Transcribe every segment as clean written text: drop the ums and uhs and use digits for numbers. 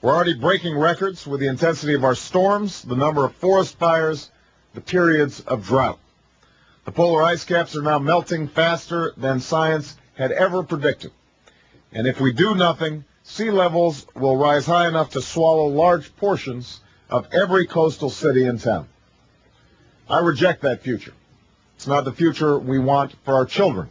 We're already breaking records with the intensity of our storms, the number of forest fires, the periods of drought. The polar ice caps are now melting faster than science had ever predicted. And if we do nothing, sea levels will rise high enough to swallow large portions of every coastal city and town. I reject that future. It's not the future we want for our children.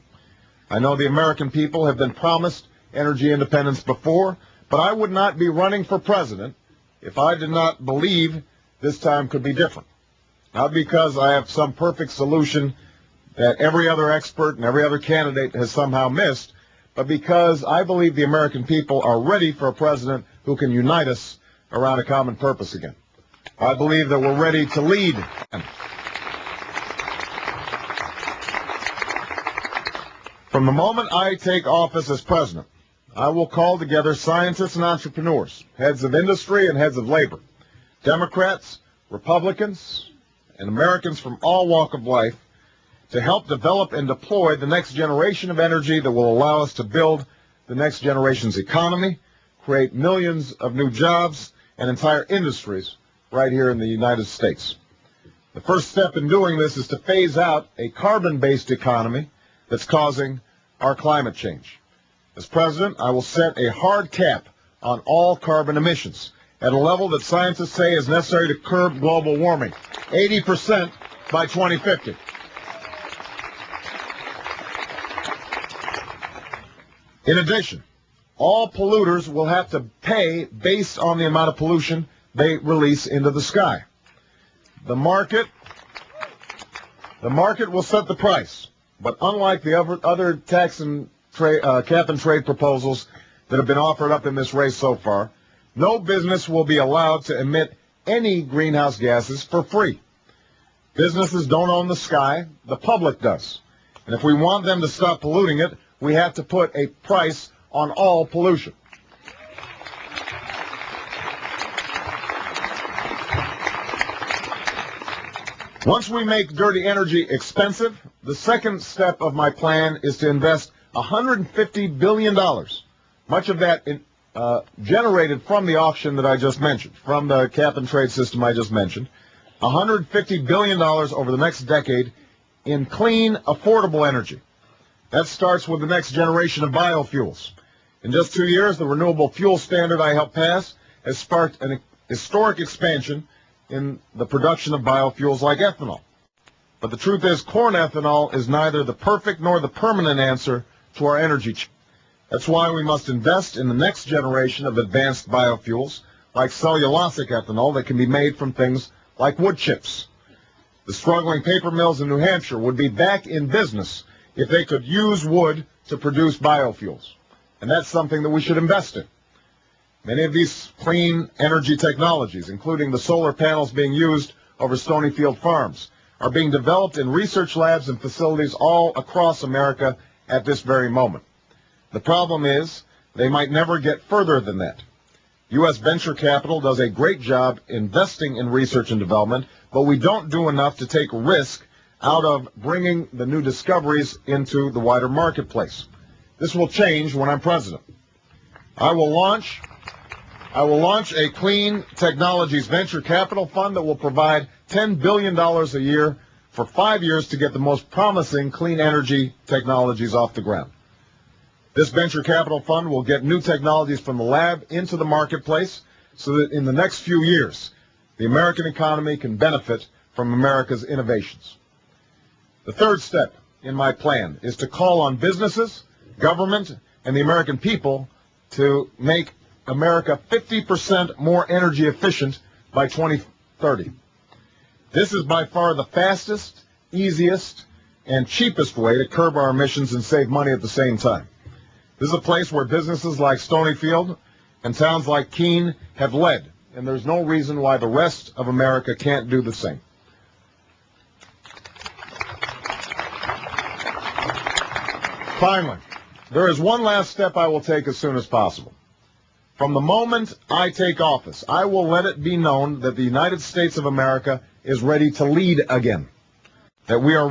I know the American people have been promised energy independence before, but I would not be running for president if I did not believe this time could be different. Not because I have some perfect solution that every other expert and every other candidate has somehow missed, but because I believe the American people are ready for a president who can unite us around a common purpose again. I believe that we're ready to lead. From the moment I take office as president, I will call together scientists and entrepreneurs, heads of industry and heads of labor, Democrats, Republicans, and Americans from all walks of life to help develop and deploy the next generation of energy that will allow us to build the next generation's economy, create millions of new jobs and entire industries right here in the United States. The first step in doing this is to phase out a carbon-based economy that's causing our climate change. As president, I will set a hard cap on all carbon emissions at a level that scientists say is necessary to curb global warming, 80% by 2050. In addition, all polluters will have to pay based on the amount of pollution they release into the sky. The market will set the price, but unlike the other tax and cap and trade proposals that have been offered up in this race so far, no business will be allowed to emit any greenhouse gases for free. Businesses don't own the sky, the public does. And if we want them to stop polluting it, we have to put a price on all pollution. Once we make dirty energy expensive, the second step of my plan is to invest $150 billion, much of that generated from the auction that I just mentioned, from the cap and trade system I just mentioned, $150 billion over the next decade in clean, affordable energy. That starts with the next generation of biofuels. In just 2 years, the renewable fuel standard I helped pass has sparked an historic expansion in the production of biofuels like ethanol. But the truth is, corn ethanol is neither the perfect nor the permanent answer to our energy challenge. That's why we must invest in the next generation of advanced biofuels like cellulosic ethanol that can be made from things like wood chips. The struggling paper mills in New Hampshire would be back in business if they could use wood to produce biofuels. And that's something that we should invest in. Many of these clean energy technologies, including the solar panels being used over Stonyfield farms, are being developed in research labs and facilities all across America at this very moment. The problem is they might never get further than that. U.S. venture capital does a great job investing in research and development, but we don't do enough to take risk out of bringing the new discoveries into the wider marketplace. This will change when I'm president. I will launch a clean technologies venture capital fund that will provide $10 billion a year for 5 years to get the most promising clean energy technologies off the ground. This venture capital fund will get new technologies from the lab into the marketplace so that in the next few years, the American economy can benefit from America's innovations. The third step in my plan is to call on businesses, government, and the American people to make America 50% more energy efficient by 2030. This is by far the fastest, easiest, and cheapest way to curb our emissions and save money at the same time. This is a place where businesses like Stonyfield and towns like Keene have led, and there's no reason why the rest of America can't do the same. Finally, there is one last step I will take as soon as possible. From the moment I take office, I will let it be known that the United States of America is ready to lead again, that we are